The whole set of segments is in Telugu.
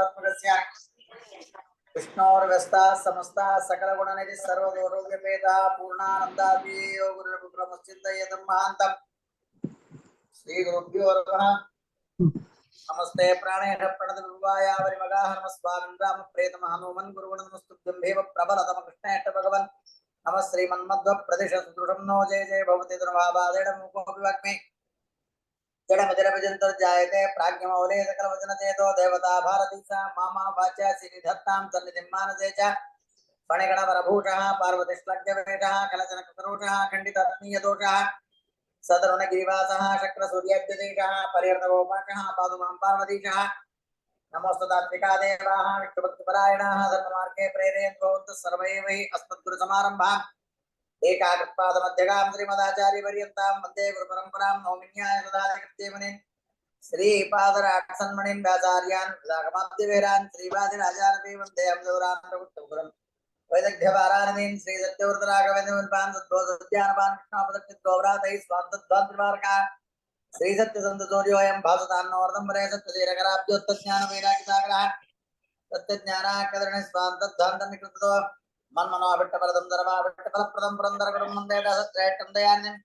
सर्वात्मकस्य विष्णोर्व्यस्ता समस्ता सकलगुणनिधि सर्वदोरोग्यपेदा पूर्णानन्दादि गुरुर्ब्रह्मचिन्तयेदं महान्तम् श्रीगुरुभ्यो नमः। नमस्ते प्राणेन प्रणतविवाया वरिमगाः नमस्वामिन् रामप्रेतमः हनुमन् गुरुगुण नमस्तुभ्यं देव प्रबलतम कृष्णेष्ट भगवन् नमः श्रीमन्मध्व प्रदेश सुदृढं नो जय जय भवति दुर्भावादेण मुकोऽपि जडमजरभजन्तर्जायते प्राज्ञमौले सकलवचनचेतो देवता भारती सा मामा वाचा श्रीधत्तां सन्निधिं मानसे च फणिगणवरभूषः पार्वतीश्लग्नवेषः कलचनकसरोषः खण्डितरत्नीयदोषः सदरुणगिरिवासः शक्रसूर्याद्यदेशः पर्यर्तगोपाकः पादुमां पार्वतीशः नमोस्तुतात्विका देवाः विष्णुभक्तिपरायणाः धर्ममार्गे प्रेरयन्तु भवन्तः सर्वे वै अस्मद्गुरुसमारम्भाम् एकाकृत्पादमध्यगां श्रीमदाचार्यपर्यन्तां वन्दे गुरुपरम्परां नौमिन्याय सुधाकृत्येमनिन् श्रीपादराक्षसन्मणिन् व्याचार्यान् राघवाब्धिवेरान् श्रीवादिराजानपि वन्दे अम्बुरान् वैदग्ध्यवारानदीन् श्रीसत्यवर्तराघवेन्द्रपान् सद्भोसद्यानपान् कृष्णापदक्षिद्गौरातैः स्वान्तध्वान्त्रिवार्का श्रीसत्यसन्तसूर्योऽयं भासतान्नोर्दम्बरे सत्यधीरकराब्जोत्तज्ञानवैरागिसागरः सत्यज्ञानाकर्णि स्वान्तध्वान्तनिकृतो मन्मनोभिट्टपरदं धर्माभिट्टफलप्रदं पुरन्दरगुरुं वन्दे दासश्रेष्ठं दयान्यम्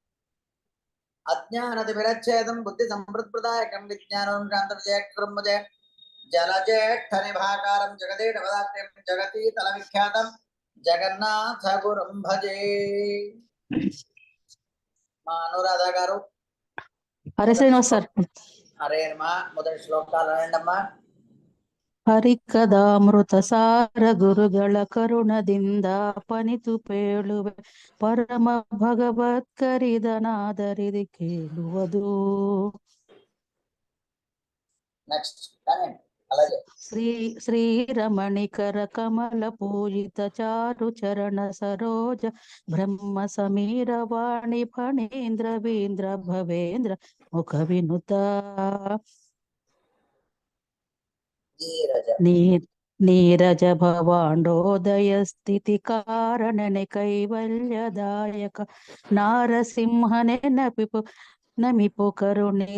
अज्ञानतिमिरच्छेदं बुद्धिसम्पृत्प्रदायकं विज्ञानं शान्तविजयकृं भजे जलज्येष्ठनिभाकारं जगदीशपदाख्यं जगतीतलविख्यातं जगन्नाथगुरुं भजे। మా అనురాధ గారు హరే శ్రీనివాస్ సార్. హరే మా మొదటి శ్లోకాలు అనండమ్మా. ಹರಿಕದಾಮೃತ ಸಾರ ಗುರುಗಳ ಕರುಣದಿಂದ ಪನಿತು ಪೇಳುವೆ ಪರಮ ಭಗವತ್ಕರಿದನಾದರಿದಿ ಕೇಳುವುದು. నెక్స్ట్ అలాగే శ్రీరమణికర కమల పూజిత చారు చరణ సరోజ బ్రహ్మ సమీర వాణి ఫణీంద్ర వీంద్ర భవేంద్ర ముఖ వినుత నీరజ భవాండోదయ స్థితి కారణನೆ కైవల్యదాయక నారసింహనే నమిపు కరుణి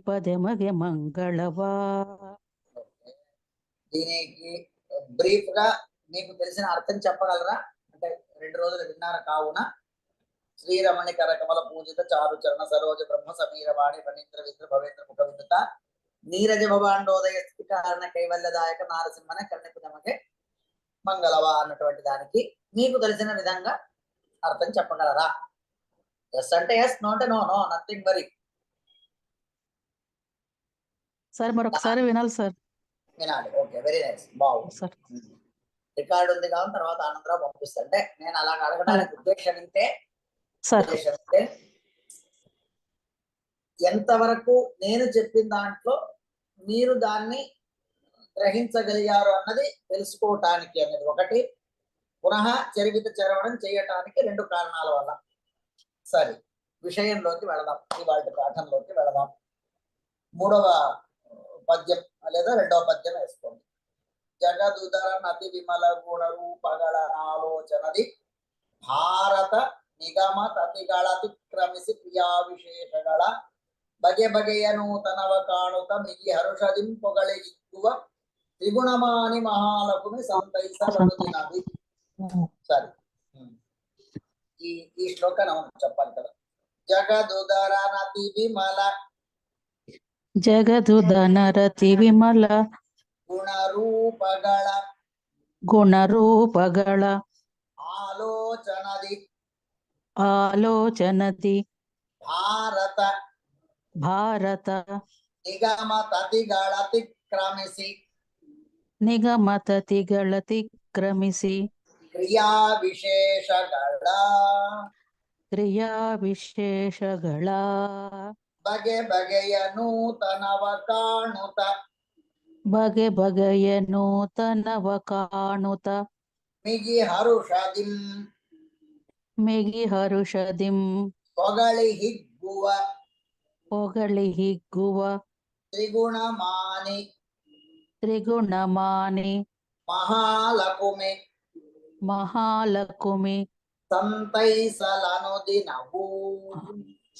పదಮಗೆ మంగళవా. దీనికి బ్రీఫ్ గా మీకు తెలిసిన అర్థం చెప్పగలరా? అంటే 2 రోజులు విన్నారు కావున శ్రీరమణి కరకమల పూజిత చారు చరణ సరోజ బ్రహ్మ సమీర వాణి ఫణీంద్ర వింద్ర భవేంద్ర ముఖ వినుత నీరజ భవాండోదయ స్థితి కారణ కైవల్యదాయక నారసింహనే కరుణిపు నమకే మంగళవా అన్నటువంటి దానికి మీకు తెలిసిన విధంగా అర్థం చెప్పగలరా? ఎస్ అంటే ఎస్, నో అంటే no, no nothing worry. Sir మరొకసారి వినాలి సార్. వినాలి. ఓకే, వెరీ నైస్, బాగుంది సార్. రికార్డు ఉంది కాబట్టి తర్వాత ఆనందరావు పంపిస్తా. అంటే నేను అలా అడగడానికి ఉద్దేశం ఎంతవరకు నేను చెప్పిన దాంట్లో మీరు దాన్ని గ్రహించగలిగారు అన్నది తెలుసుకోవటానికి అనేది ఒకటి. పునః చరివిత చరవణం చేయటానికి 2 కారణాల వల్ల. సరే, విషయంలోకి వెళదాం, ఇవాళ పాఠంలోకి వెళదాం. 3వ పద్యం లేదా 2వ పద్యం వేసుకోండి. జగదుదర నతి విమల గుణ రూపగల ఆలోచనది భారత నిగమ ತತಿಗಳತಿಕ್ರಮಿಸಿ ಕ್ರಿಯಾ ವಿಶೇಷಗಳ ಬಗೆ ಬಗೆಯ ನೂತನವ ಕಾಣುತ್ತ ಮಿಗಿ ಹರುಷದಿಂ ಪೊಗಳಿಗಿಕ್ಕುವ ತ್ರಿಗುಣಮಾನಿ ಮಹಾಲಕ್ಷ್ಮಿ ಸಂತೈಸಲನುದಿನವಿ. ಸರಿ, ಈ ಶ್ಲೋಕ ನಾವು చెప్పాలి కదా. జగదుదర నతి విమల జగదుదనరతి విమల ಗುಣರೂಪಗಳ ಆಲೋಚನದಿ ಭಾರತ ನಿಗಮ ತತಿಗಳತಿಕ್ರಮಿಸಿ ಕ್ರಿಯಾ ವಿಶೇಷಗಳ ಬಗೆ ಬಗೆಯ ನೂತನವ ಕಾಣುತ್ತ ಮಿಗಿ ಹರುಷದಿಂ ಪೊಗಳಿ ಹಿಗ್ಗುವ ತ್ರಿಗುಣಮಾನಿ ಮಹಾಲಕುಮಿ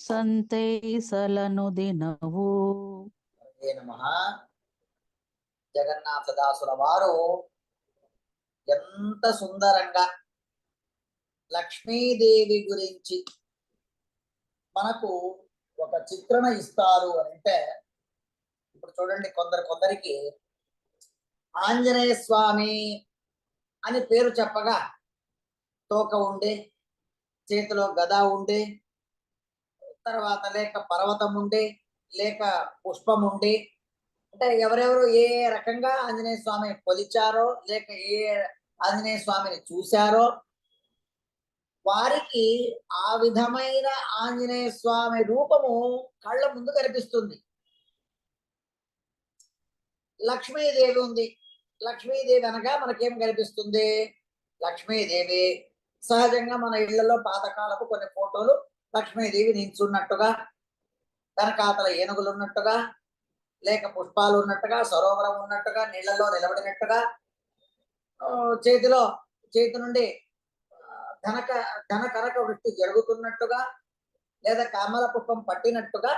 ಸಂತೈಸಲನು ದಿನವು. ನಮಃ. జగన్నాథదాసుల వారు ఎంత సుందరంగా లక్ష్మీదేవి గురించి మనకు ఒక చిత్రణ ఇస్తారు అని అంటే, ఇప్పుడు చూడండి, కొందరికి ఆంజనేయ స్వామి అని పేరు చెప్పగా తోక ఉండే, చేతిలో గద ఉండే, తర్వాత లేక పర్వతం ఉండే, లేక పుష్పం ఉండే, అంటే ఎవరెవరు ఏ రకంగా ఆంజనేయ స్వామిని కొలిచారో, లేక ఏ ఆంజనేయ స్వామిని చూశారో వారికి ఆ విధమైన ఆంజనేయ స్వామి రూపము కళ్ళ ముందు కనిపిస్తుంది. లక్ష్మీదేవి ఉంది. లక్ష్మీదేవి అనగా మనకేం కనిపిస్తుంది? లక్ష్మీదేవి సహజంగా మన ఇళ్లలో పాతకాలపు కొన్ని ఫోటోలు లక్ష్మీదేవి నించున్నట్టుగా, వెనకాతల ఏనుగులు ఉన్నట్టుగా, లేక పుష్పాలు ఉన్నట్టుగా, సరోవరం ఉన్నట్టుగా, నీళ్లలో నిలబడినట్టుగా, చేతి నుండి ధన కనక వృష్టి జరుగుతున్నట్టుగా, లేదా కమల పుష్పం పట్టినట్టుగా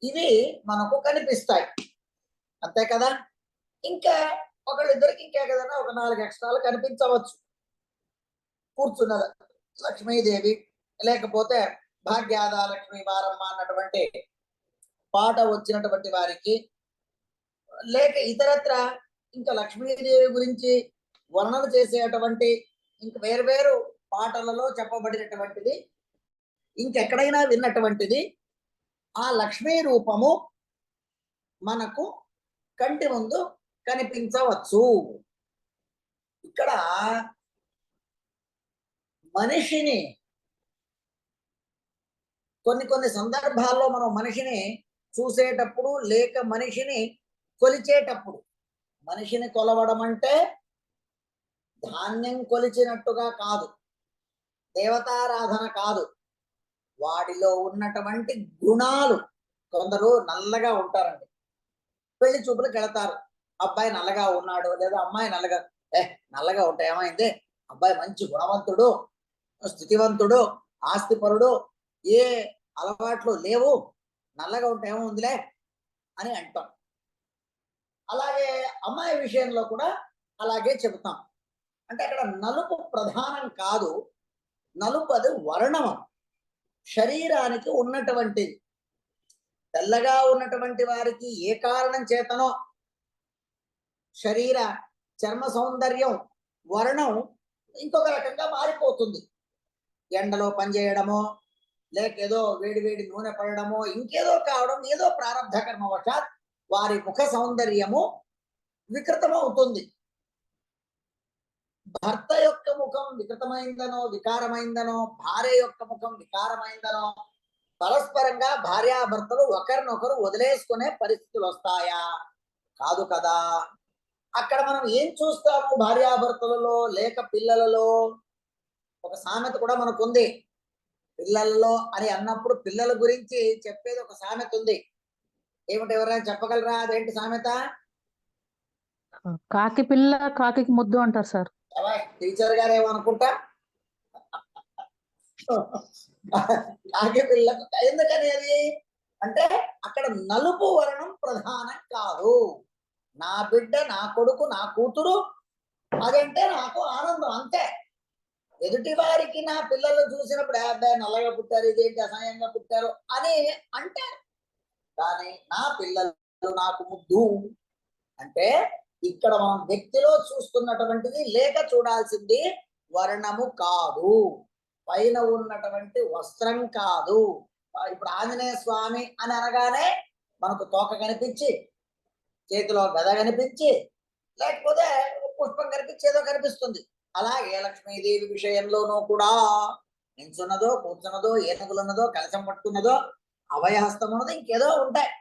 ఇవి మనకు కనిపిస్తాయి. అంతే కదా? ఇంకా ఒకళ్ళిద్దరికి ఇంకా ఏదైనా ఒక 4 ఎక్స్ట్రాలు కనిపించవచ్చు. కూర్చున్న లక్ష్మీదేవి, లేకపోతే భాగ్యాద లక్ష్మీ వారమ్మ అన్నటువంటి పాట వచ్చినటువంటి వారికి, లేక ఇతరత్ర ఇంకా లక్ష్మీదేవి గురించి వర్ణన చేసేటువంటి ఇంకా వేరు పాటలలో చెప్పబడినటువంటిది, ఇంకెక్కడైనా విన్నటువంటిది ఆ లక్ష్మీ రూపము మనకు కంటి ముందు కనిపించవచ్చు. ఇక్కడ మనిషిని కొన్ని సందర్భాల్లో మనం మనిషిని చూసేటప్పుడు, లేక మనిషిని కొలిచేటప్పుడు, మనిషిని కొలవడం అంటే ధాన్యం కొలిచినట్టుగా కాదు, దేవతారాధన కాదు, వాడిలో ఉన్నటువంటి గుణాలు. కొందరు నల్లగా ఉంటారండి, పెళ్లి చూపులకు వెళతారు, అబ్బాయి నల్లగా ఉన్నాడు లేదా అమ్మాయి నల్లగా ఉంటే ఏమైంది, అబ్బాయి మంచి గుణవంతుడు, స్థితివంతుడు, ఆస్తిపరుడు, ఏ అలవాట్లు లేవు, నల్లగా ఉంటే ఏముందిలే అని అంటాం. అలాగే అమ్మాయి విషయంలో కూడా అలాగే చెబుతాం. అంటే అక్కడ నలుపు ప్రధానం కాదు, నలుపు అది వర్ణం, శరీరానికి ఉన్నటువంటిది. తెల్లగా ఉన్నటువంటి వారికి ఏ కారణం చేతనో శరీర చర్మ సౌందర్యం వర్ణం ఇంకొక రకంగా మారిపోతుంది. ఎండలో పనిచేయడమో, లేక ఏదో వేడి నూనె పడడమో, ఇంకేదో కావడం, ఏదో ప్రారంభ కర్మవశాత్ వారి ముఖ సౌందర్యము వికృతమవుతుంది. భర్త యొక్క ముఖం వికృతమైందనో, వికారమైందనో, భార్య యొక్క ముఖం వికారమైందనో, పరస్పరంగా భార్యాభర్తలు ఒకరినొకరు వదిలేసుకునే పరిస్థితులు వస్తాయా? కాదు కదా. అక్కడ మనం ఏం చూస్తాము భార్యాభర్తలలో, లేక పిల్లలలో? ఒక సామెత కూడా మనకుంది. పిల్లలలో అని అన్నప్పుడు పిల్లల గురించి చెప్పేది ఒక సామెత ఉంది. ఏమిటి, ఎవరైనా చెప్పగలరా? అదేంటి సామెత? కాకి పిల్ల కాకి ముద్దు అంటారు సార్. టీచర్ గారు ఏమనుకుంటా, కాకి పిల్ల. ఎందుకని అది అంటే అక్కడ నలుపు వర్ణం ప్రధానం కాదు. నా బిడ్డ, నా కొడుకు, నా కూతురు అదంటే నాకు ఆనందం, అంతే. ఎదుటి వారికి నా పిల్లలు చూసినప్పుడు అబ్బాయి నల్లగా పుట్టారు, ఇదేంటి అసహ్యంగా పుట్టారు అని అంటారు. కానీ నా పిల్లలు నాకు ముద్దు అంటే ఇక్కడ మనం వ్యక్తిలో చూస్తున్నటువంటిది, లేక చూడాల్సింది వర్ణము కాదు, పైన ఉన్నటువంటి వస్త్రం కాదు. ఇప్పుడు ఆంజనేయ స్వామి అని అనగానే మనకు తోక కనిపించి, చేతిలో గద కనిపించి, లేకపోతే పుష్పం కనిపించి ఏదో కనిపిస్తుంది. అలాగే లక్ష్మీదేవి విషయంలోనూ కూడా నించున్నదో, కూర్చున్నదో, ఏనుగులున్నదో, కలశం పట్టుకున్నదో, అభయహస్తం ఉన్నదో, ఇంకేదో ఉంటాయి.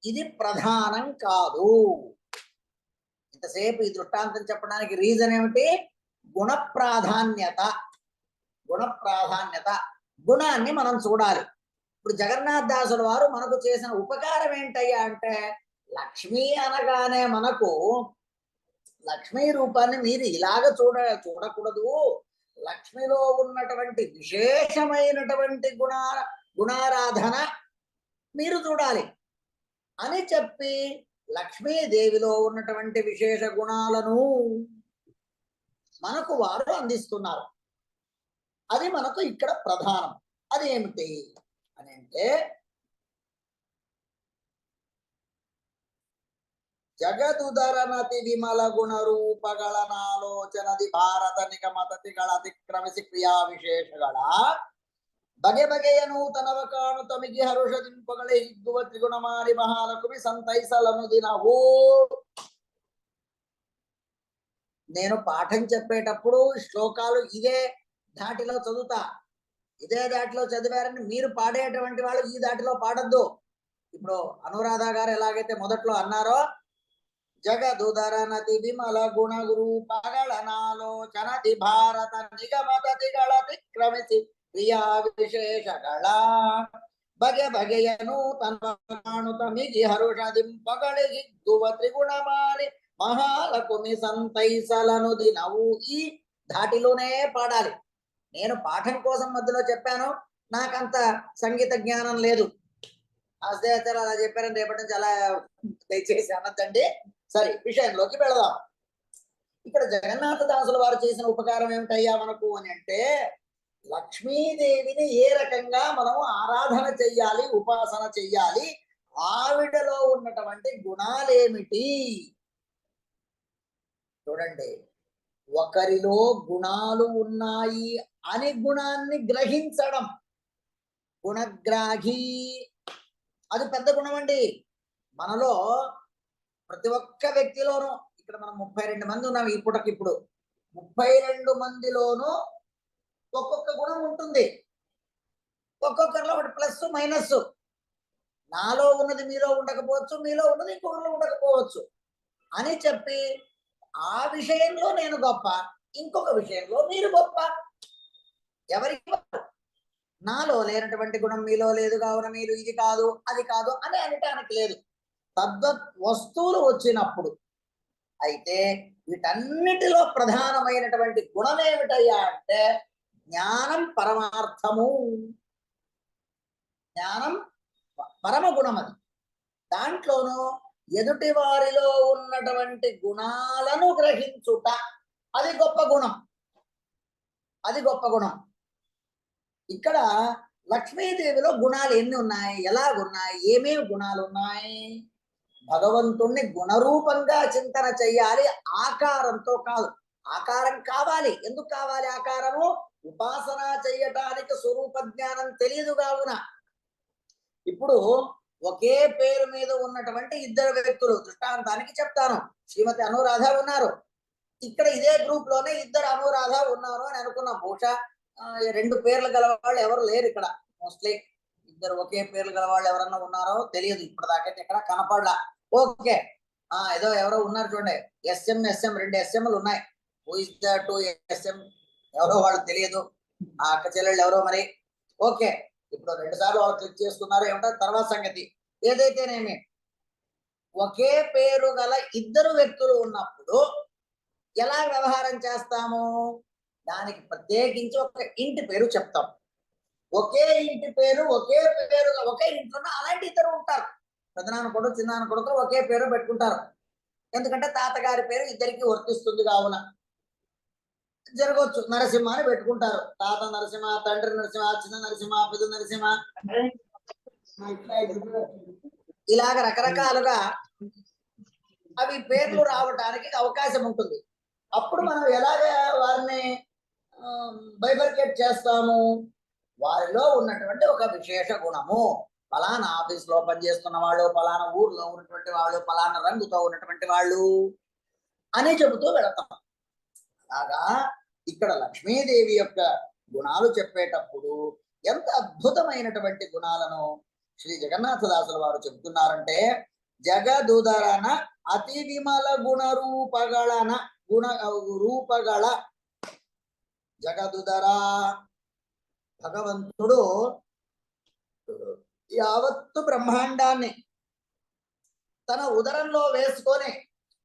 ఇది ప్రధానం కాదు. ఇంతసేపు ఈ దృష్టాంతం చెప్పడానికి రీజన్ ఏమిటి? గుణ ప్రాధాన్యత. గుణాన్ని మనం చూడాలి. ఇప్పుడు జగన్నాథదాసుల వారు మనకు చేసిన ఉపకారం ఏంటయ్యా అంటే, లక్ష్మి అనగానే మనకు లక్ష్మీ రూపాన్ని మీరు ఇలాగ చూడకూడదు, లక్ష్మిలో ఉన్నటువంటి విశేషమైనటువంటి గుణారాధన మీరు చూడాలి అని చెప్పి లక్ష్మీదేవిలో ఉన్నటువంటి విశేష గుణాలను మనకు వారు అందిస్తున్నారు. అది మనకు ఇక్కడ ప్రధానం. అదేమిటి అని అంటే ಜಗದುದರನತಿ ವಿಮಲ ಗುಣ ರೂಪಗಳನಾಲೋಚನದಿ ಭಾರತ ನಿಗಮತತಿಗಳ ಅತಿಕ್ರಮಿಸಿ ಕ್ರಿಯಾ ವಿಶೇಷಗಳ ಬಗೆ ಬಗೆಯ ನೂತನವ ಕಾಣು ತಮಿಗೆ ಹರುಷದಿಂಪಗಳೇ ಹಿಗ್ಗುವ ತ್ರಿಗುಣ ಮಾರಿ ಮಹಾಲಕ್ಷ್ಮಿ ಸಂತೈಸಲನು ದಿನವೂ. నేను పాఠం చెప్పేటప్పుడు శ్లోకాలు ఇదే ధాటిలో చదువుతా. ఇదే దాటిలో చదివారని మీరు పాడేటువంటి వాళ్ళు ఈ దాటిలో పాడద్దు. ఇప్పుడు అనురాధ గారు ఎలాగైతే మొదట్లో అన్నారో ಜಗದುದರನತಿ ವಿಮಲ ಗುಣ ರೂಪಗಳನಾಲೋಚನದಿ ಭಾರತ ನಿಗಮತತಿಗಳತಿಕ್ರಮಿಸಿ ಕ್ರಿಯಾ ವಿಶೇಷಗಳ ಬಗೆ ಬಗೆಯ ನೂತನ ಕಾಣುತಮಿಗಿ ಹರುಷದಿಂಪಗಳಿಗಿದ್ದುವ ತ್ರಿಗುಣ ಮಾರಿ మహాలక్ష్మి సంతైసలను దినవు. ఈ ధాటిలోనే పాడాలి. నేను పాఠం కోసం మధ్యలో చెప్పాను, నాకంత సంగీత జ్ఞానం లేదు. అదే అలా చెప్పారని రేపటి నుంచి అలా దయచేసి అనద్దండి. సరే, విషయంలోకి వెళదాం. ఇక్కడ జగన్నాథ దాసుల వారు చేసిన ఉపకారం ఏమిటయ్యా మనకు అని అంటే, లక్ష్మీదేవిని ఏ రకంగా మనం ఆరాధన చెయ్యాలి, ఉపాసన చెయ్యాలి, ఆవిడలో ఉన్నటువంటి గుణాలేమిటి చూడండి. ఒకరిలో గుణాలు ఉన్నాయి అని గుణాన్ని గ్రహించడం, గుణగ్రాహి, అది పెద్ద గుణం అండి. మనలో ప్రతి ఒక్క వ్యక్తిలోనూ, ఇక్కడ మనం 32 మంది ఉన్నాం ఈ పూటకిప్పుడు, 32 మందిలోనూ ఒక్కొక్క గుణం ఉంటుంది. ఒక్కొక్కరిలో ఒకటి ప్లస్ మైనస్. నాలో ఉన్నది మీలో ఉండకపోవచ్చు, మీలో ఉన్నది ఇంకొకరిలో ఉండకపోవచ్చు అని చెప్పి ఆ విషయంలో నేను గొప్ప, ఇంకొక విషయంలో మీరు గొప్ప. ఎవరికి నాలో లేనటువంటి గుణం మీలో లేదు కావున మీరు ఇది కాదు అది కాదు అని అనటానికి లేదు. తద్వత్ వస్తువులు వచ్చినప్పుడు అయితే వీటన్నిటిలో ప్రధానమైనటువంటి గుణం ఏమిటయ్యా అంటే జ్ఞానం పరమార్థము. జ్ఞానం పరమ గుణం. అది దాంట్లోనూ ఎదుటి వారిలో ఉన్నటువంటి గుణాలను గ్రహించుట, అది గొప్ప గుణం. అది గొప్ప గుణం. ఇక్కడ లక్ష్మీదేవిలో గుణాలు ఎన్ని ఉన్నాయి, ఎలాగున్నాయి, ఏమేమి గుణాలు ఉన్నాయి? భగవంతుణ్ణి గుణరూపంగా చింతన చెయ్యాలి, ఆకారంతో కాదు. ఆకారం కావాలి. ఎందుకు కావాలి ఆకారము? ఉపాసన చెయ్యటానికి స్వరూప జ్ఞానం తెలియదు కావున. ఇప్పుడు ఒకే పేరు మీద ఉన్నటువంటి ఇద్దరు వ్యక్తులు, దృష్టాంతానికి చెప్తాను. శ్రీమతి అనురాధ ఉన్నారు, ఇక్కడ ఇదే గ్రూప్ లోనే ఇద్దరు అనురాధ ఉన్నారు అని అనుకున్నాం. బహుశా 2 పేర్లు గలవాళ్ళు ఎవరు లేరు ఇక్కడ. మోస్ట్లీ ఇద్దరు ఒకే పేర్లు గలవాళ్ళు ఎవరన్నా ఉన్నారో తెలియదు, ఇప్పటిదాకైతే ఇక్కడ కనపడలా. ఓకే, ఏదో ఎవరో ఉన్నారు చూడండి, ఎస్ఎం 2 ఎస్ఎంలు ఉన్నాయి. Who is the 2 SM? ఎవరో వాళ్ళు తెలియదు, ఆ అక్క చెల్లెళ్ళు ఎవరో మరి. ఓకే, ఇప్పుడు 2 సార్లు వాళ్ళు క్లిక్ చేసుకున్నారు, ఏమిటో తర్వాత సంగతి. ఏదైతేనేమి ఒకే పేరు గల ఇద్దరు వ్యక్తులు ఉన్నప్పుడు ఎలా వ్యవహారం చేస్తాము? దానికి ప్రత్యేకించి ఒక ఇంటి పేరు చెప్తాం. ఒకే ఇంటి పేరు, ఒకే ఇంట్లో అలాంటి ఇద్దరు ఉంటారు. పెద్దనాన్న కొడుకు చిన్నాన్న కొడుకు ఒకే పేరు పెట్టుకుంటారు. ఎందుకంటే తాతగారి పేరు ఇద్దరికి వర్తిస్తుంది కావున. జరగవచ్చు, నరసింహ అని పెట్టుకుంటారు. తాత నరసింహ, తండ్రి నరసింహ, చిన్న నరసింహ, పెద్ద నరసింహ, ఇలాగ రకరకాలుగా అవి పేర్లు రావటానికి అవకాశం ఉంటుంది. అప్పుడు మనం ఎలాగ వారిని బైఫర్కేట్ చేస్తాము? వారిలో ఉన్నటువంటి ఒక విశేష గుణము, ఫలానా ఆఫీస్ లో పనిచేస్తున్న వాళ్ళు, ఫలానా ఊర్లో ఉన్నటువంటి వాళ్ళు, ఫలానా రంగుతో ఉన్నటువంటి వాళ్ళు అని చెబుతూ వెళతాం. అలాగా ఇక్కడ లక్ష్మీదేవి యొక్క గుణాలు చెప్పేటప్పుడు ఎంత అద్భుతమైనటువంటి గుణాలను శ్రీ జగన్నాథదాసుల వారు చెబుతున్నారంటే, జగదుదరన అతి విమల గుణ రూపಗಳ జగదుదర భగవంతుడు యావత్తు బ్రహ్మాండాన్ని తన ఉదరంలో వేసుకొని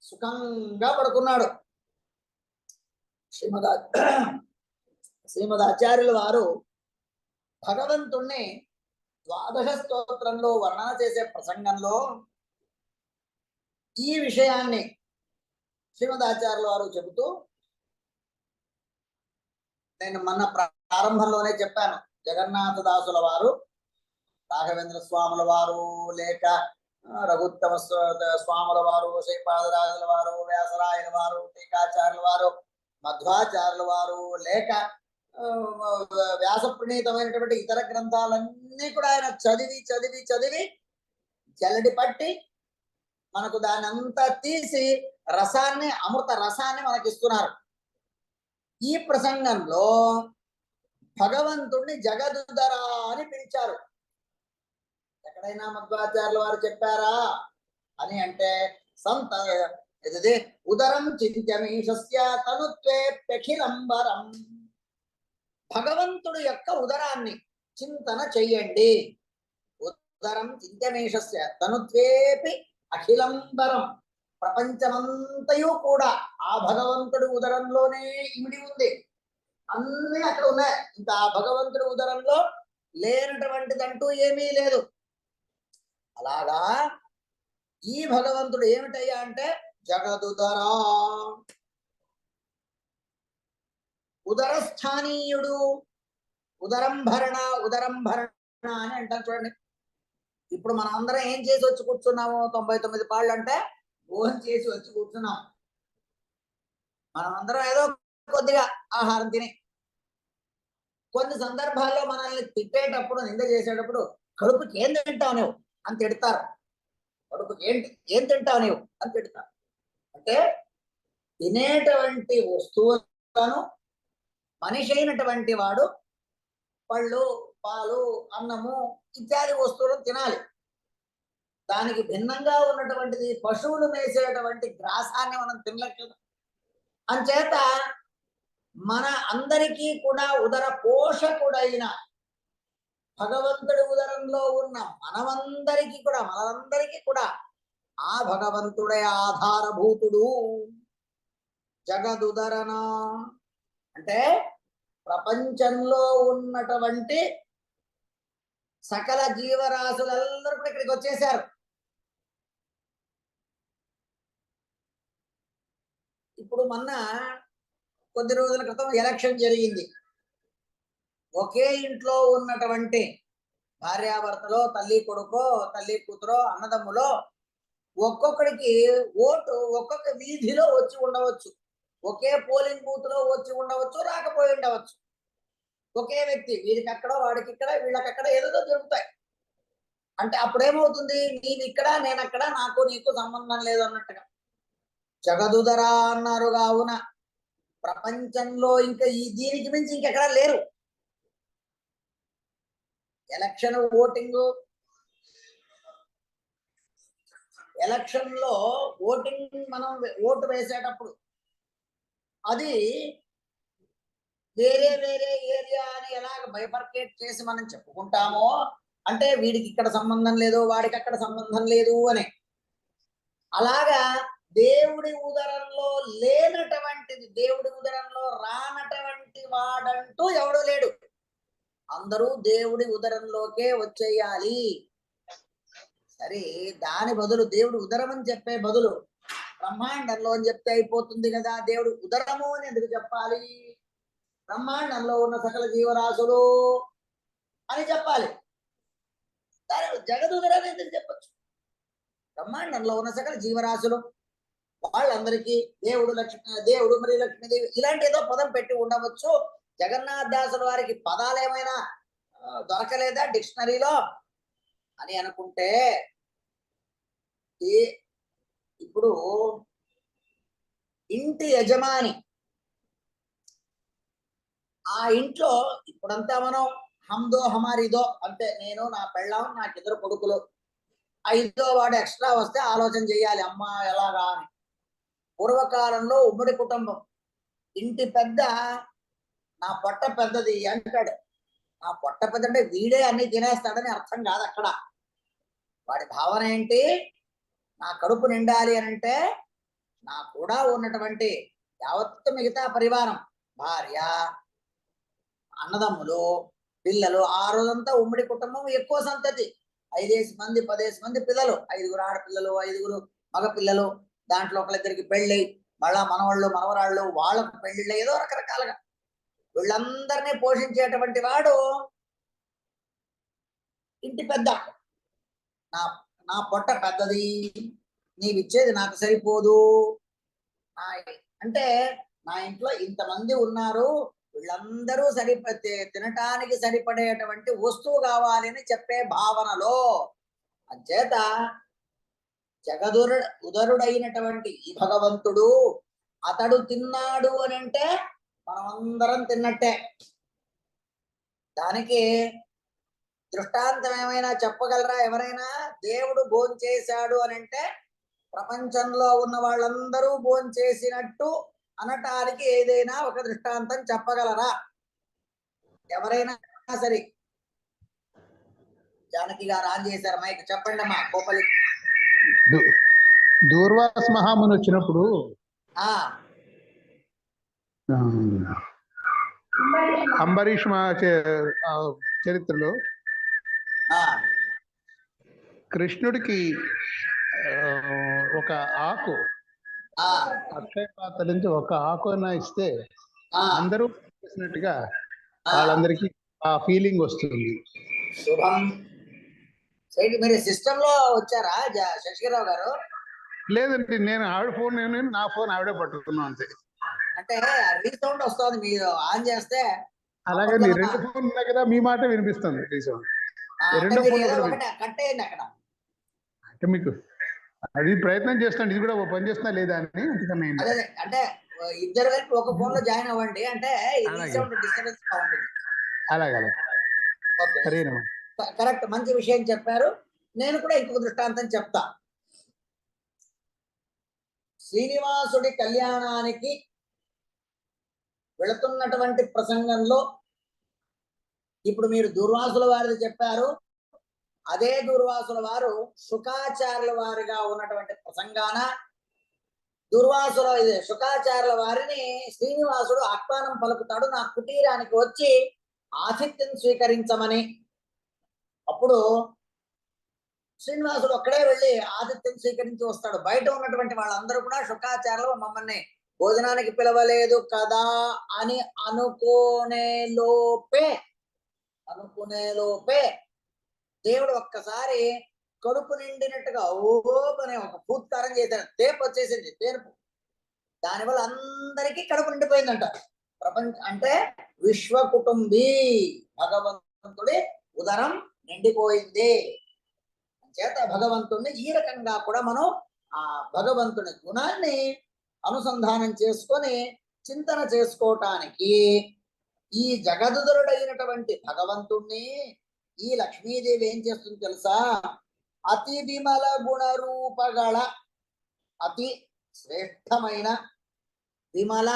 సుఖంగా పడుకున్నాడు. శ్రీమద్ ఆచార్యుల వారు భగవంతుణ్ణి ద్వాదశ స్తోత్రంలో వర్ణన చేసే ప్రసంగంలో ఈ విషయాన్ని శ్రీమదాచార్యుల వారు చెబుతూ, నేను మొన్న ప్రారంభంలోనే చెప్పాను, జగన్నాథ దాసుల వారు, రాఘవేంద్ర స్వాముల వారు, లేక రఘుత్తమ స్వాముల వారు, శ్రీపాదరాజుల వారు, వ్యాసరాయల వారు, టీకాచార్యుల వారు, మధ్వాచార్యుల వారు, లేక వ్యాస ప్రణీతమైనటువంటి ఇతర గ్రంథాలన్నీ కూడా ఆయన చదివి చదివి చదివి జల్లడి పట్టి మనకు దాన్ని అంతా తీసి రసాన్ని, అమృత రసాన్ని మనకిస్తున్నారు. ఈ ప్రసంగంలో భగవంతుణ్ణి జగదుదరా అని పిలిచారు. ఎక్కడైనా మధ్వాచార్యుల వారు చెప్పారా అని అంటే, సంత ఇది ఉదరం చింత్యమీశస్య తనుత్వేప్యఖిలంబరం, భగవంతుడు యొక్క ఉదరాన్ని చింతన చెయ్యండి. ఉదరం చింత్యమీశస్య తనుత్వేపి అఖిలంబరం, ప్రపంచమంతయు కూడా ఆ భగవంతుడి ఉదరంలోనే ఇమిడి ఉంది. అన్నీ అక్కడ ఉన్నాయి. ఇంకా ఆ భగవంతుడి ఉదరంలో లేనటువంటిదంటూ ఏమీ లేదు. అలాగా ఈ భగవంతుడు ఏమిటయ్యా అంటే జగదుదరా, ఉదరస్థానీయుడు, ఉదరంభరణ ఉదరంభరణ అని అంటారు చూడండి. ఇప్పుడు మనం అందరం ఏం చేసి వచ్చి కూర్చున్నాము? 99 పాళ్ళు అంటే భోజనం చేసి వచ్చి కూర్చున్నాం. మనం అందరం ఏదో కొద్దిగా ఆహారం తిని, కొన్ని సందర్భాల్లో మనల్ని తిట్టేటప్పుడు, నింద చేసేటప్పుడు, కడుపుకి ఏం తింటావు నువ్వు అని తిడతారు. కడుపుకి ఏం తింటావు నువ్వు అని తిడతారు. అంటే తినేటువంటి వస్తువులను మనిషి అయినటువంటి వాడు పళ్ళు, పాలు, అన్నము ఇత్యాది వస్తువులను తినాలి. దానికి భిన్నంగా ఉన్నటువంటిది పశువులు మేసేటువంటి గ్రాసాన్ని మనం తినలేదు. అంచేత మన అందరికీ కూడా ఉదర పోషకుడైన భగవంతుడి ఉదరంలో ఉన్న మనందరికీ కూడా ఆ భగవంతుడే ఆధారభూతుడు. జగదుదరన అంటే ప్రపంచంలో ఉన్నటువంటి సకల జీవరాశులందరూ కూడా ఇక్కడికి వచ్చేసారు. ఇప్పుడు మొన్న కొద్ది రోజుల క్రితం ఎలక్షన్ జరిగింది. ఒకే ఇంట్లో ఉన్నటువంటి భార్యాభర్తలో, తల్లి కొడుకో, తల్లి కూతురో, అన్నదమ్ములో ఒక్కొక్కడికి ఓటు ఒక్కొక్క వీధిలో వచ్చి ఉండవచ్చు. ఒకే పోలింగ్ బూత్ లో వచ్చి ఉండవచ్చు, రాకపోయి ఉండవచ్చు. ఒకే వ్యక్తి, వీడికి అక్కడ, వాడికి ఇక్కడ, వీళ్ళకి అక్కడ ఏదో జరుగుతాయి. అంటే అప్పుడేమవుతుంది? నేను ఇక్కడ, నేను అక్కడ, నాకు నీకు సంబంధం లేదు అన్నట్టుగా. జగదుదరా అన్నారు కావున ప్రపంచంలో ఇంకా దీనికి మించి ఇంకెక్కడా లేరు. ఎలక్షన్ లో ఓటింగ్ మనం ఓటు వేసేటప్పుడు అది వేరే వేరే ఏరియా అని ఎలాగ బైఫర్కేట్ చేసి మనం చెప్పుకుంటామో, అంటే వీడికి ఇక్కడ సంబంధం లేదు, వాడికి అక్కడ సంబంధం లేదు అని, అలాగా దేవుడి ఉదరంలో లేనటువంటిది, దేవుడి ఉదరంలో రానటువంటి వాడంటూ ఎవడు లేడు. అందరూ దేవుడి ఉదరంలోకే వచ్చేయాలి. సరే, దాని బదులు దేవుడు ఉదరం అని చెప్పే బదులు బ్రహ్మాండంలో అని చెప్తే అయిపోతుంది కదా. దేవుడు ఉదరము అని ఎందుకు చెప్పాలి? బ్రహ్మాండంలో ఉన్న సకల జీవరాశులు అని చెప్పాలి. దాని జగదుదరం ఎందుకు చెప్పచ్చు? బ్రహ్మాండంలో ఉన్న సకల జీవరాశులు వాళ్ళందరికీ దేవుడు మరియు లక్ష్మీదేవి ఇలాంటి ఏదో పదం పెట్టి ఉండవచ్చు. జగన్నాథ దాసుల వారికి పదాలు ఏమైనా దొరకలేదా డిక్షనరీలో అని అనుకుంటే, ఇప్పుడు ఇంటి యజమాని, ఆ ఇంట్లో ఇప్పుడంతా మనం హమ్దో హమారిదో అంతే, నేను, నా పెళ్ళాం, నాకు 2 కొడుకులు, 5వ వాడు ఎక్స్ట్రా వస్తే ఆలోచన చేయాలి, అమ్మ ఎలాగా అని. పూర్వకాలంలో ఉమ్మడి కుటుంబం, ఇంటి పెద్ద నా పొట్ట పెద్దది అంటాడు. నా పొట్ట పెద్ద అంటే వీడే అన్ని తినేస్తాడని అర్థం కాదు అక్కడ. వాడి భావన ఏంటి? నా కడుపు నిండాలి అని అంటే నా కూడా ఉన్నటువంటి యావత్తు మిగతా పరివారం, భార్య, అన్నదమ్ములు, పిల్లలు, ఆ రోజంతా ఉమ్మడి కుటుంబం, ఎక్కువ సంతతి, 5 మంది 10 మంది పిల్లలు, 5 ఆడపిల్లలు, 5 మగపిల్లలు, దాంట్లో ఒకళ్ళిద్దరికి పెళ్ళి, మళ్ళా మనవాళ్ళు మనవరాళ్ళు వాళ్ళకు పెళ్ళిళ్ళు, ఏదో రకరకాలుగా వీళ్ళందరినీ పోషించేటువంటి వాడు ఇంటి పెద్ద. నా నా పొట్ట పెద్దది, నీవిచ్చేది నాకు సరిపోదు, అంటే నా ఇంట్లో ఇంతమంది ఉన్నారు, వీళ్ళందరూ తినటానికి సరిపడేటువంటి వస్తువు కావాలని చెప్పే భావనలో. అంచేత ఉదరుడైనటువంటి ఈ భగవంతుడు అతడు తిన్నాడు అని అంటే మనమందరం తిన్నట్టే. దానికి దృష్టాంతం ఏమైనా చెప్పగలరా ఎవరైనా? దేవుడు భోంచేశాడు అని అంటే ప్రపంచంలో ఉన్న వాళ్ళందరూ భోంచేసినట్టు అనటానికి ఏదైనా ఒక దృష్టాంతం చెప్పగలరా ఎవరైనా? సరే, జానకి గారు ఆన్ చేశారు మైక్, చెప్పండి అమ్మా. కోపలి దూర్వాస మహాముని వచ్చినప్పుడు అంబరీష్ చరిత్రలో కృష్ణుడికి ఒక ఆకు, అక్షయ పాత్ర నుంచి ఒక ఆకు అయినా ఇస్తే అందరూ చేసినట్టుగా వాళ్ళందరికీ ఆ ఫీలింగ్ వస్తుంది. శుభం. మీరు సిస్టమ్ లో వచ్చారా శశిరావు గారు? లేదండి, నేను ఆవిడ ఫోన్, నా ఫోన్ ఆవిడే పట్టుకున్నాను అంతే. అంటే రీసౌండ్ వస్తుంది, మీరు ఆన్ చేస్తే. అలాగే మీ రెండు ఫోన్ ఉన్నాయి కదా, మీ మాట వినిపిస్తుంది రీసౌండ్. రెండో ఫోన్ కట్ అయ్యింది అక్కడ. అంటే మీకు అది ప్రయత్నం చేస్తాను, ఇది కూడా పని చేస్తున్నా లేదా అని. అదే అంటే ఇద్దరు కలిపి ఒక ఫోన్ లో జాయిన్ అవ్వండి, అంటే డిస్టర్బెన్స్ ఉంటుంది. అలాగే సరేనా? కరెక్ట్, మంచి విషయం చెప్పారు. నేను కూడా ఇంకొక దృష్టాంతం చెప్తా. శ్రీనివాసుడి కళ్యాణానికి వెళుతున్నటువంటి ప్రసంగంలో ఇప్పుడు మీరు దుర్వాసుల వారిది చెప్పారు, అదే దుర్వాసుల వారు శుకాచార్యుల వారిగా ఉన్నటువంటి ప్రసంగాన శుకాచార్యుల వారిని శ్రీనివాసుడు ఆహ్వానం పలుకుతాడు, నా కుటీరానికి వచ్చి ఆతిథ్యం స్వీకరించమని. అప్పుడు శ్రీనివాసుడు ఒక్కడే వెళ్ళి ఆతిథ్యం స్వీకరించి వస్తాడు. బయట ఉన్నటువంటి వాళ్ళందరూ కూడా శుకాచార్యులు మమ్మల్ని భోజనానికి పిలవలేదు కదా అని అనుకునే లోపే దేవుడు ఒక్కసారి కడుపు నిండినట్టుగా ఓపనే ఒక పూత్కారం చేశాడు. తేపు వచ్చేసింది, తేనుపు. దానివల్ల అందరికీ కడుపు నిండిపోయిందంట. అంటే విశ్వ కుటుంబీ భగవంతుడి ఉదరం నిండిపోయింది. చేత భగవంతుడిని ఈ రకంగా కూడా మనం ఆ భగవంతుని గుణాన్ని అనుసంధానం చేసుకొని చింతన చేసుకోవటానికి ఈ జగదుదరుడైనటువంటి భగవంతుణ్ణి ఈ లక్ష్మీదేవి ఏం చేస్తుంది తెలుసా? అతి విమల గుణ రూపగల, అతి శ్రేష్టమైన, విమల,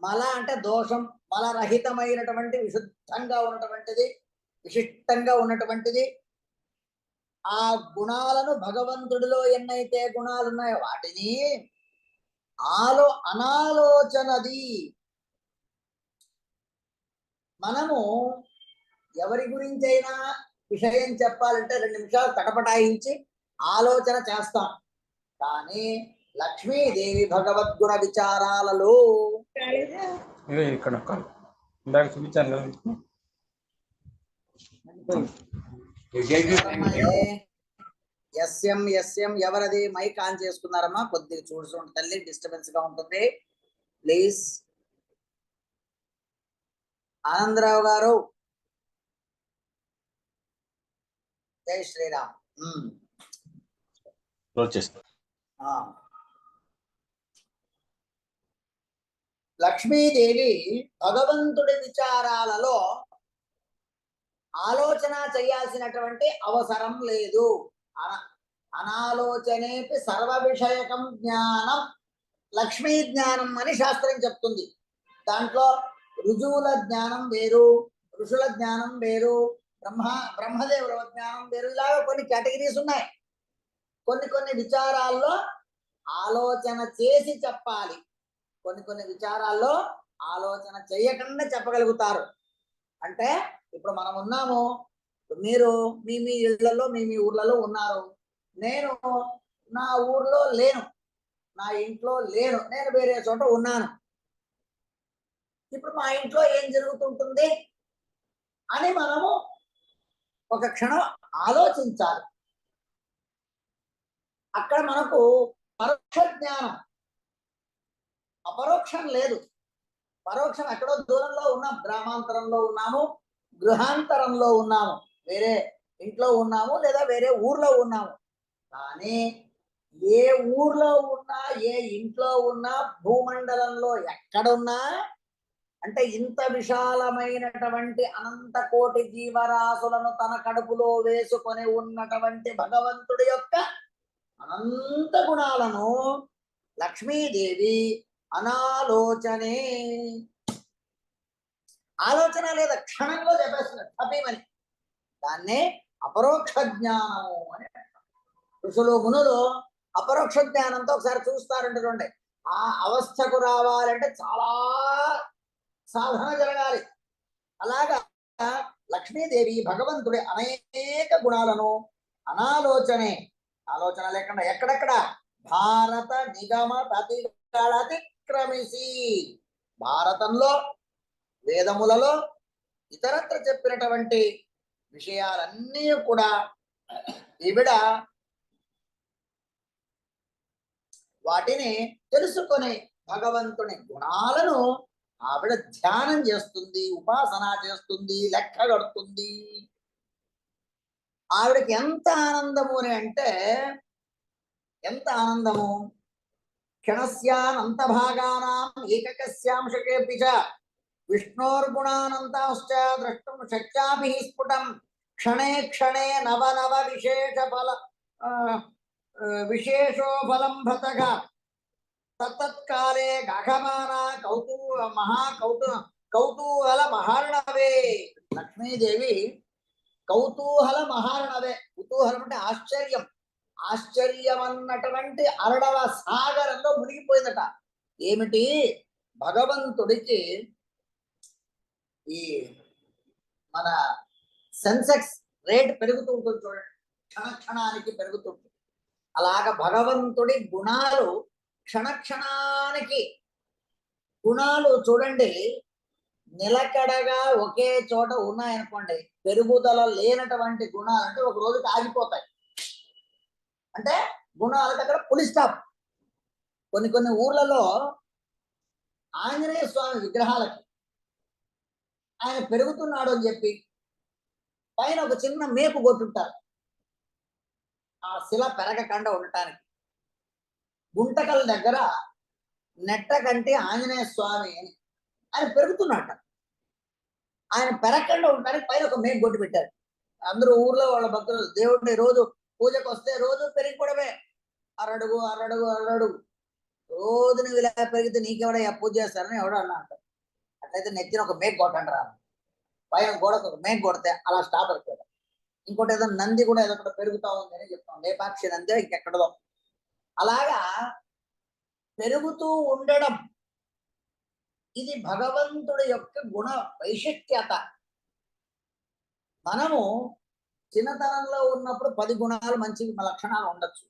మల అంటే దోషం, మలరహితమైనటువంటి విశుద్ధంగా ఉన్నటువంటిది, విశిష్టంగా ఉన్నటువంటిది. ఆ గుణాలను భగవంతుడిలో ఎన్నైతే గుణాలు ఉన్నాయో వాటిని అనాలోచనది. మనము ఎవరి గురించి అయినా విషయం చెప్పాలంటే 2 నిమిషాలు తటపటాయించి ఆలోచన చేస్తాం. కానీ లక్ష్మీదేవి భగవద్గుణ విచారాలలో ఎస్ఎం ఎవరది? మైక్ ఆన్ చేసుకున్నారమ్మా? కొద్దిగా చూడండి తల్లి, డిస్టర్బెన్స్ గా ఉంటుంది ప్లీజ్. ఆనందరావు గారు, జై శ్రీరామ్. లక్ష్మీదేవి భగవంతుడి విచారాలలో ఆలోచన చేయాల్సినటువంటి అవసరం లేదు. అనాలోచనేపి సర్వ విషయకం జ్ఞానం లక్ష్మీ జ్ఞానం అని శాస్త్రం చెప్తుంది. దాంట్లో రుజువుల జ్ఞానం వేరు, ఋషుల జ్ఞానం వేరు, బ్రహ్మదేవుల జ్ఞానం వేరు, ఇలాగ కొన్ని కేటగిరీస్ ఉన్నాయి. కొన్ని విచారాల్లో ఆలోచన చేసి చెప్పాలి, కొన్ని విచారాల్లో ఆలోచన చేయకుండా చెప్పగలుగుతారు. అంటే ఇప్పుడు మనం ఉన్నాము, మీరు మీ ఇళ్లలో మీ ఊర్లలో ఉన్నారు, నేను నా ఊర్లో లేను, నా ఇంట్లో లేను, నేను వేరే చోట ఉన్నాను. ఇప్పుడు మా ఇంట్లో ఏం జరుగుతుంటుంది అని మనము ఒక క్షణం ఆలోచించాలి. అక్కడ మనకు పరోక్ష జ్ఞానం, అపరోక్షం లేదు. పరోక్షం ఎక్కడో దూరంలో ఉన్నాం, గ్రామాంతరంలో ఉన్నాము, గృహాంతరంలో ఉన్నాము, వేరే ఇంట్లో ఉన్నాము, లేదా వేరే ఊర్లో ఉన్నాము. కానీ ఏ ఊర్లో ఉన్నా, ఏ ఇంట్లో ఉన్నా, భూమండలంలో ఎక్కడున్నా, అంటే ఇంత విశాలమైనటువంటి అనంత కోటి జీవరాశులను తన కడుపులో వేసుకొని ఉన్నటువంటి భగవంతుడి యొక్క అనంత గుణాలను లక్ష్మీదేవి అనాలోచనే, ఆలోచన లేదా క్షణంలో చెప్పేస్తున్నారు తప్పేమని. దాన్నే అపరోక్ష జ్ఞానము అని ఋషులు మునులు అపరోక్ష జ్ఞానంతో ఒకసారి చూస్తారంటే చూడండి. ఆ అవస్థకు రావాలంటే చాలా సాధన జరగాలి. అలాగా లక్ష్మీదేవి భగవంతుడి అనేక గుణాలను అనాలోచనే, ఆలోచన లేకుండా ఎక్కడెక్కడ భారత నిగమ అతిక్రమిసి, భారతంలో వేదములలో ఇతరత్ర చెప్పినటువంటి విషయాలన్నీ కూడా ఈవిడ వాటిని తెలుసుకొని భగవంతుని గుణాలను ఆవిడ ధ్యానం చేస్తుంది, ఉపాసన చేస్తుంది, లెక్క కడుతుంది. ఆవిడకి ఎంత ఆనందము అని అంటే, ఎంత ఆనందము! క్షణస్యానంత భాగానాం ఏకకస్యాంశకేపి చ విష్ణోర్గుణానంతాశ్చ ద్రష్టుం శక్యాభిః స్ఫుటం క్షణే క్షణే నవ నవ విశేషో ఫలం భతగా తత్తత్కాలే గగమాన కౌతూహల మహార్ణవే. లక్ష్మీదేవి కౌతూహల మహార్ణవే. కుతూహలం అంటే ఆశ్చర్యం, ఆశ్చర్యం అన్నటువంటి అరడవ సాగరంలో మునిగిపోయిందట. ఏమిటి? భగవంతుడికి ఈ మన సెన్సెక్స్ రేట్ పెరుగుతూ ఉంటుంది చూడండి, క్షణక్షణానికి పెరుగుతుంటుంది. అలాగ భగవంతుడి గుణాలు క్షణక్షణానికి, గుణాలు చూడండి నిలకడగా ఒకే చోట ఉన్నాయనుకోండి, పెరుగుదల లేనటువంటి గుణాలు అంటే ఒక రోజుకి ఆగిపోతాయి. అంటే గుణాలకు అక్కడ పులి స్టాప్. కొన్ని ఊర్లలో ఆంజనేయ స్వామి విగ్రహాలకి ఆయన పెరుగుతున్నాడు అని చెప్పి పైన ఒక చిన్న మేపు కొట్టుంటారు, ఆ శిల పెరగకుండా ఉండటానికి. గుంటకల దగ్గర నెట్ట కంటే ఆంజనేయ స్వామి అని ఆయన పెరుగుతున్నాట, ఆయన పెరగకుండా ఉండటానికి పైన ఒక మేపు కొట్టి పెట్టారు. అందరూ ఊర్లో వాళ్ళ భక్తులు దేవుడిని రోజు పూజకు వస్తే రోజు పెరిగిపోవడమే, అరడుగు అరడుగు అరడుగు. రోజు నువ్వు ఇలా పెరిగితే నీకెవడ పూజ చేస్తారని ఎవడో అన్నా అంటారు. అట్లయితే నెత్తిన ఒక మేకు కొట్టండి రా, పైన గోడకు ఒక మేకు కొడితే అలా స్టాప్ అయిపోయాడు. ఇంకోటి ఏదో నంది కూడా ఏదో ఒకటి పెరుగుతా ఉంది అని చెప్తాం, లేపాక్షి నంది ఇంకెక్కడదో. అలాగా పెరుగుతూ ఉండడం ఇది భగవంతుడి యొక్క గుణ వైశిష్ట్యత. మనము చిన్నతనంలో ఉన్నప్పుడు 10 గుణాలు మంచి లక్షణాలు ఉండొచ్చు,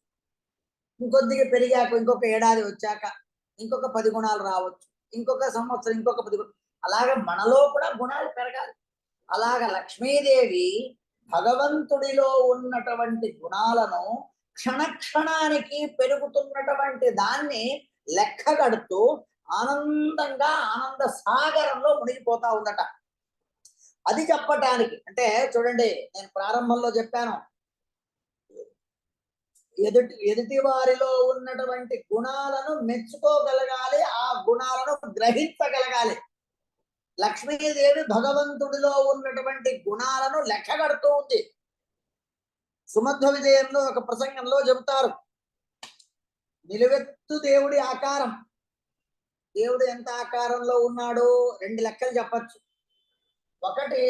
ఇంకొద్దిగా పెరిగాక ఇంకొక ఏడాది వచ్చాక ఇంకొక 10 గుణాలు రావచ్చు, ఇంకొక సంవత్సరం ఇంకొక 10 గుణాలు. అలాగే మనలో కూడా గుణాలు పెరగాలి. అలాగ లక్ష్మీదేవి భగవంతుడిలో ఉన్నటువంటి గుణాలను క్షణక్షణానికి పెరుగుతున్నటువంటి దాన్ని లెక్క కడుతూ ఆనందంగా ఆనంద సాగరంలో మునిగిపోతా ఉందట. అది చెప్పటానికి అంటే చూడండి, నేను ప్రారంభంలో చెప్పాను, ఎదుటి వారిలో ఉన్నటువంటి గుణాలను మెచ్చుకోగలగాలి, ఆ గుణాలను గ్రహించగలగాలి. లక్ష్మీదేవి భగవంతుడిలో ఉన్నటువంటి గుణాలను లెక్క కడుతూ ఉంది. సుమధ్వ విజయంలో ఒక ప్రసంగంలో చెబుతారు, నిలువెత్తు దేవుడి ఆకారం. దేవుడు ఎంత ఆకారంలో ఉన్నాడు? 2 లెక్కలు చెప్పచ్చు. ఒకటి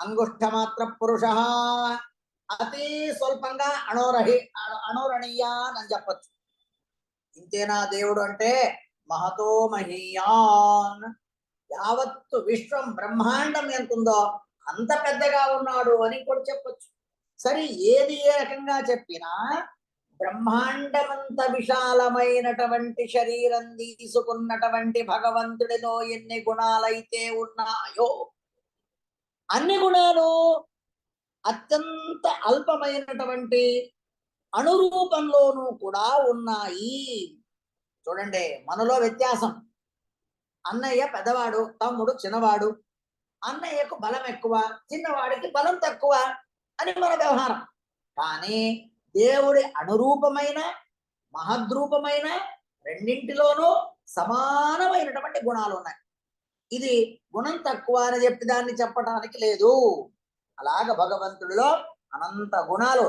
అంగుష్ట మాత్ర పురుష, అతి స్వల్పంగా అణోరణీయాన్ అని చెప్పచ్చు. ఇంతేనా దేవుడు అంటే? మహతో మహీయాన్, యావత్తు విశ్వం బ్రహ్మాండం ఎంత ఉందో అంత పెద్దగా ఉన్నాడు అని కూడా చెప్పచ్చు. సరే, ఏది ఏ రకంగా చెప్పినా బ్రహ్మాండమంత విశాలమైనటువంటి శరీరం తీసుకున్నటువంటి భగవంతుడిలో ఎన్ని గుణాలైతే ఉన్నాయో అన్ని గుణాలు అత్యంత అల్పమైనటువంటి అణురూపంలోనూ కూడా ఉన్నాయి. చూడండి, మనలో వ్యత్యాసం. అన్నయ్య పెద్దవాడు, తమ్ముడు చిన్నవాడు. అన్నయ్యకు బలం ఎక్కువ, చిన్నవాడికి బలం తక్కువ అని మన వ్యవహారం. కానీ దేవుడి అనురూపమైన మహద్రూపమైన రెండింటిలోనూ సమానమైనటువంటి గుణాలు ఉన్నాయి. ఇది గుణం తక్కువ అని చెప్పి దాన్ని చెప్పటానికి లేదు. అలాగ భగవంతుడిలో అనంత గుణాలు,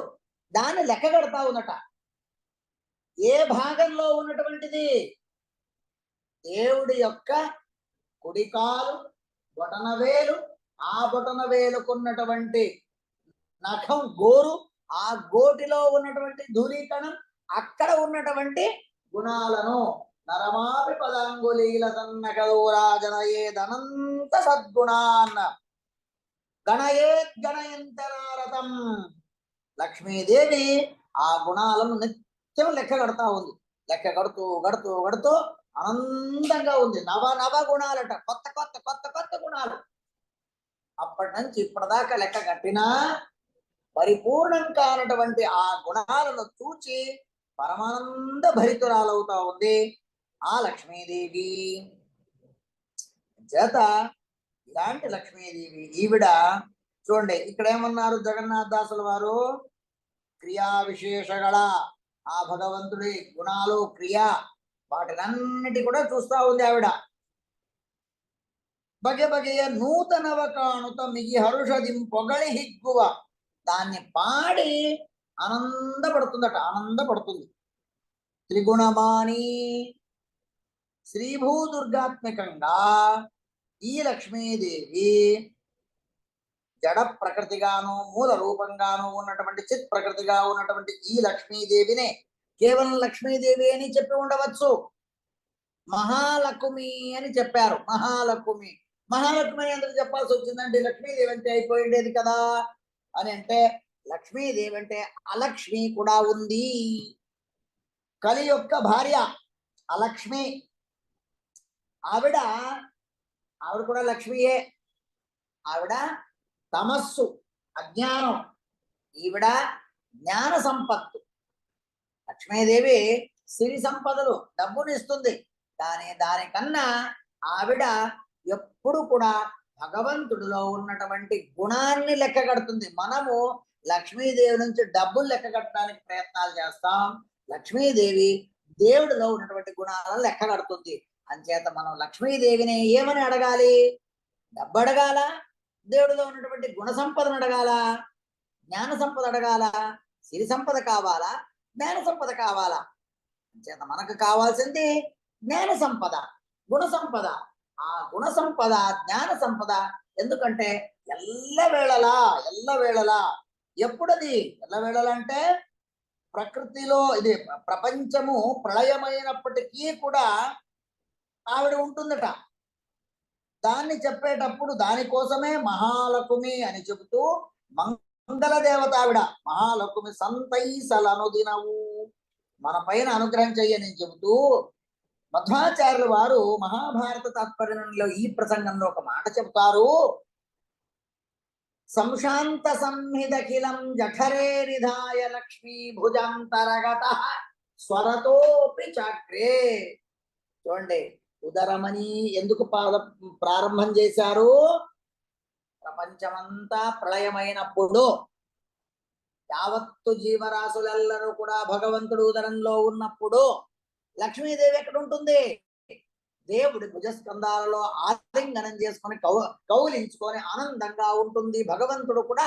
దాన్ని లెక్క కడతా ఉందట. ఏ భాగంలో ఉన్నటువంటిది? దేవుడి యొక్క కుడికాలు, బొటనవేలు, ఆ బొటనవేలుకున్నటువంటి నఖం గోరు, ఆ గోటిలో ఉన్నటువంటి ధూళీకణం, అక్కడ ఉన్నటువంటి గుణాలను నరమాపి పదాంగులీల తన్నగౌరాజనయేదనంత సద్గుణాన్ గణయేద్గణయంతరారతం. లక్ష్మీదేవి ఆ గుణాలను నిత్యం లెక్క కడతా ఉంది. లెక్క కడుతూ గడుతూ గడుతూ అనంతంగా ఉంది. నవ నవ గుణాలట, కొత్త కొత్త కొత్త కొత్త గుణాలు. అప్పటి నుంచి ఇప్పటిదాకా లెక్క కట్టినా పరిపూర్ణం కానటువంటి ఆ గుణాలను చూచి పరమానంద భరితురాలవుతా ఉంది ఆ లక్ష్మీదేవి. చేత ఇలాంటి లక్ష్మీదేవి ఈవిడ చూడండి, ఇక్కడ ఏమన్నారు జగన్నాథ దాసుల వారు? క్రియా విశేషగల ఆ భగవంతుడి గుణాలు, క్రియ, వాటినన్నిటి కూడా చూస్తా ఉంది ఆవిడ. బగె బగెయ నూతనవ కాణుత మిగి హరుషదిం పొగళి హిగ్గువ. దాన్ని పాడి ఆనందపడుతుందట, ఆనందపడుతుంది. త్రిగుణమాని శ్రీభూదుర్గాత్మికంగా ఈ లక్ష్మీదేవి జడ ప్రకృతిగాను మూల రూపంగాను ఉన్నటువంటి చిత్ ప్రకృతిగా ఉన్నటువంటి ఈ లక్ష్మీదేవినే కేవలం లక్ష్మీదేవి అని చెప్పి ఉండవచ్చు. మహాలక్ష్మి అని చెప్పారు. మహాలక్ష్మి, మహాలక్ష్మి ఎందుకు చెప్పాల్సి వచ్చిందంటే లక్ష్మీదేవి అంటే అయిపోయిండేది కదా అని. అంటే లక్ష్మీదేవి అంటే అలక్ష్మి కూడా ఉంది. కలి యొక్క భార్య అలక్ష్మి. ఆవిడ కూడా లక్ష్మియే. ఆవిడ తమస్సు, అజ్ఞానం, ఈవిడ జ్ఞాన సంపత్తు. లక్ష్మీదేవి సిరి సంపదలు, డబ్బునిస్తుంది. కానీ దానికన్నా ఆవిడ ఎప్పుడు కూడా భగవంతుడిలో ఉన్నటువంటి గుణాన్ని లెక్క కడుతుంది. మనము లక్ష్మీదేవి నుంచి డబ్బులు లెక్క కట్టడానికి ప్రయత్నాలు చేస్తాం. లక్ష్మీదేవి దేవుడిలో ఉన్నటువంటి గుణాలను లెక్క కడుతుంది. అంచేత మనం లక్ష్మీదేవిని ఏమని అడగాలి? డబ్బు అడగాల, దేవుడిలో ఉన్నటువంటి గుణ సంపదను అడగాల, జ్ఞాన సంపద అడగాల, సిరి సంపద కావాలా, జ్ఞాన సంపద కావాలా? అంచేత మనకు కావాల్సింది జ్ఞాన సంపద, గుణ సంపద. ఆ గుణ సంపద, జ్ఞాన సంపద ఎందుకంటే ఎల్లవేళలా ఎప్పుడది ఎల్లవేళలా అంటే ప్రకృతిలో ఇది ప్రపంచము ప్రళయమైనప్పటికీ కూడా ఆవిడ ఉంటుందట. దాన్ని చెప్పేటప్పుడు దానికోసమే మహాలక్ష్మి అని చెబుతూ మంగళ దేవత ఆవిడ. మహాలక్ష్మి సంతైసలను దినవు, మన పైన అనుగ్రహం చెయ్యని చెబుతూ మధ్వాచార్యుల వారు మహాభారత తాత్పర్యంలో ఈ ప్రసంగంలో ఒక మాట చెబుతారు. సంశాంత సంహితకిలం జఠరే నిధాయ లక్ష్మీ భుజాంతరగత స్వరతోపి చక్రే. చూడండి, ఉదరమని ఎందుకు ప్రారంభం చేశారు? ప్రపంచమంతా ప్రళయమైనప్పుడు యావత్తు జీవరాశులెల్లరూ కూడా భగవంతుడు ఉదరంలో ఉన్నప్పుడు లక్ష్మీదేవి ఎక్కడ ఉంటుంది? దేవుడి భుజస్కంధాలలో ఆలింగనం చేసుకొని కౌలించుకొని ఆనందంగా ఉంటుంది. భగవంతుడు కూడా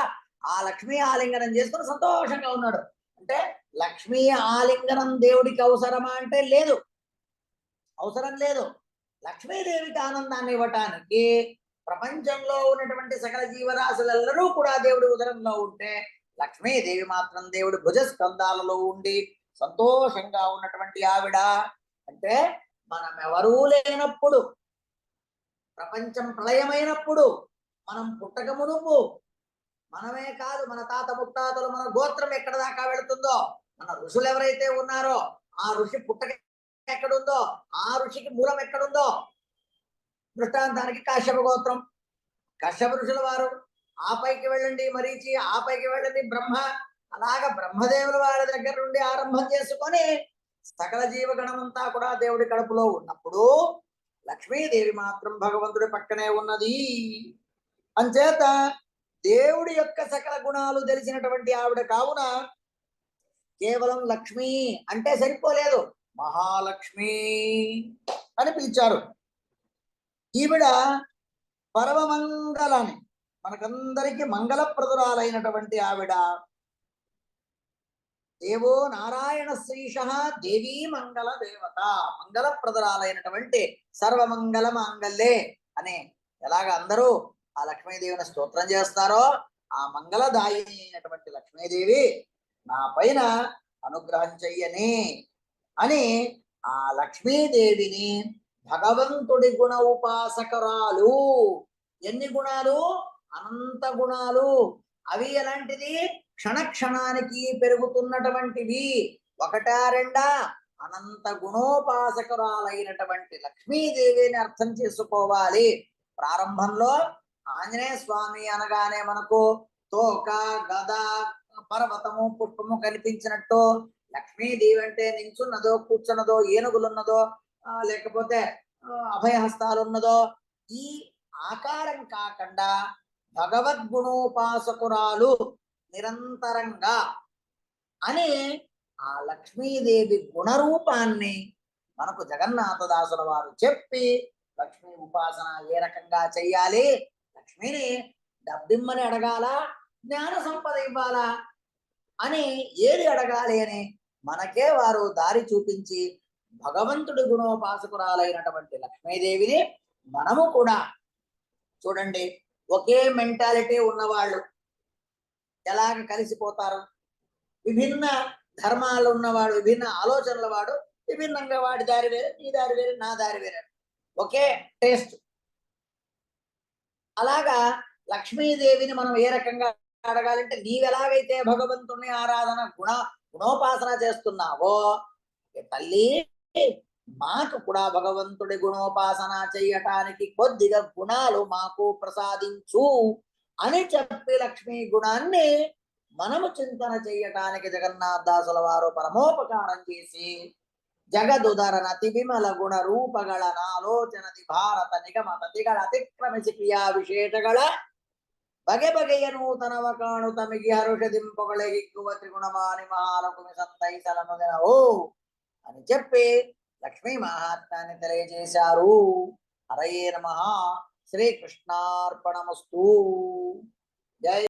ఆ లక్ష్మీ ఆలింగనం చేసుకొని సంతోషంగా ఉన్నాడు. అంటే లక్ష్మీ ఆలింగనం దేవుడికి అవసరమా అంటే లేదు, అవసరం లేదు. లక్ష్మీదేవికి ఆనందాన్ని ఇవ్వటానికి ప్రపంచంలో ఉన్నటువంటి సకల జీవరాశులెల్లరూ కూడా దేవుడి ఉదరంలో ఉంటే లక్ష్మీదేవి మాత్రం దేవుడి భుజస్కంధాలలో ఉండి సంతోషంగా ఉన్నటువంటి ఆవిడ. అంటే మనం ఎవరూ లేనప్పుడు, ప్రపంచం ప్రళయమైనప్పుడు, మనం పుట్టక మునుపు, మనమే కాదు మన తాత ముత్తాతలు, మన గోత్రం ఎక్కడ దాకా వెళుతుందో మన ఋషులు ఎవరైతే ఉన్నారో ఆ ఋషి పుట్టక ఎక్కడుందో, ఆ ఋషికి మూలం ఎక్కడుందో, దృష్టాంతానికి కాశ్యప గోత్రం, కశ్యప ఋషుల వారు, ఆ పైకి వెళ్ళండి మరీచి, ఆ పైకి వెళ్ళండి బ్రహ్మ, అలాగా బ్రహ్మదేవుల వారి దగ్గర నుండి ఆరంభం చేసుకొని సకల జీవగణమంతా కూడా దేవుడి కడుపులో ఉన్నప్పుడు లక్ష్మీదేవి మాత్రం భగవంతుడి పక్కనే ఉన్నది. అంచేత దేవుడి యొక్క సకల గుణాలు తెలిసినటువంటి ఆవిడ కావున కేవలం లక్ష్మి అంటే సరిపోలేదు, మహాలక్ష్మి అని పిలిచారు. ఈవిడ పరమమంగళని, మనకందరికి మంగళప్రదురాలైనటువంటి ఆవిడ. దేవో నారాయణ శ్రీష దేవీ మంగళ దేవత, మంగళప్రదురాలైనటువంటి సర్వమంగళ మాంగళ్యే అనే ఎలాగ అందరూ ఆ లక్ష్మీదేవిని స్తోత్రం చేస్తారో, ఆ మంగళదాయిని అయినటువంటి లక్ష్మీదేవి నా పైన అనుగ్రహం చెయ్యని అని ఆ లక్ష్మీదేవిని భగవంతుడి గుణ ఉపాసకరాలు. ఎన్ని గుణాలు? అనంత గుణాలు. అవి ఎలాంటిది? క్షణక్షణానికి పెరుగుతున్నటువంటివి. ఒకటా రెండా? అనంత గుణోపాసకురాలైనటువంటి లక్ష్మీదేవిని అర్థం చేసుకోవాలి. ప్రారంభంలో ఆంజనేయ స్వామి అనగానే మనకు తోక, గద, పర్వతము, పుష్పము కనిపించినట్టు లక్ష్మీదేవి అంటే నించున్నదో, కూర్చున్నదో, ఏనుగులున్నదో, లేకపోతే అభయహస్తాలు ఉన్నదో, ఈ ఆకారం కాకుండా భగవద్గుణోపాసకురాలు నిరంతరంగా అని ఆ లక్ష్మీదేవి గుణరూపాన్ని మనకు జగన్నాథదాసుల వారు చెప్పి లక్ష్మీ ఉపాసన ఏ రకంగా చెయ్యాలి, లక్ష్మిని డబ్బిమ్మని అడగాలా, జ్ఞాన సంపద ఇవ్వాలా అని ఏది అడగాలి అని మనకే వారు దారి చూపించి భగవంతుడి గుణోపాసకురాలైనటువంటి లక్ష్మీదేవిని మనము కూడా చూడండి, ఒకే మెంటాలిటీ ఉన్నవాళ్ళు ఎలాగ కలిసిపోతారు. విభిన్న ధర్మాలు ఉన్నవాడు, విభిన్న ఆలోచనల వాడు విభిన్నంగా, వాడి దారి వేరే, నీ దారి వేరే, నా దారి వేరే, ఒకే టేస్ట్. అలాగా లక్ష్మీదేవిని మనం ఏ రకంగా అడగాలంటే, నీవెలాగైతే భగవంతుని ఆరాధన గుణోపాసన చేస్తున్నావో తల్లి, మాకు కూడా భగవంతుడి గుణోపాసన చెయ్యటానికి కొద్దిగా గుణాలు మాకు ప్రసాదించు అని చెప్పి లక్ష్మీ గుణాన్ని మనము చింతన చెయ్యటానికి జగన్నాథదాసుల వారు పరమోపకారం చేసి జగదుదరనతి విమల ಗುಣ ರೂಪಗಳ ನಾಲೋಚನದಿ ಭಾರತ ನಿಗಮತತಿಗಳ ಅತಿಕ್ರಮಿಸಿ ಕ್ರಿಯಾ ವಿಶೇಷಗಳ ಬಗೆ ಬಗೆಯ ನೂತನವ ಕಾಣುತ್ತ ಮಿಗಿ ಹರುಷದಿಂಪೊಗಳೆಗಿಕ್ಕುವ ತ್ರಿಗುಣಮಾನಿ ಮಹಾಲಕ್ಷ್ಮಿ ಸಂತೈಸಲನುದೆನವು అని చెప్పి లక్ష్మీ మహాత్మ్యాన్ని తెలియజేశారు. హరయే నమః. శ్రీకృష్ణార్పణమస్తు. జై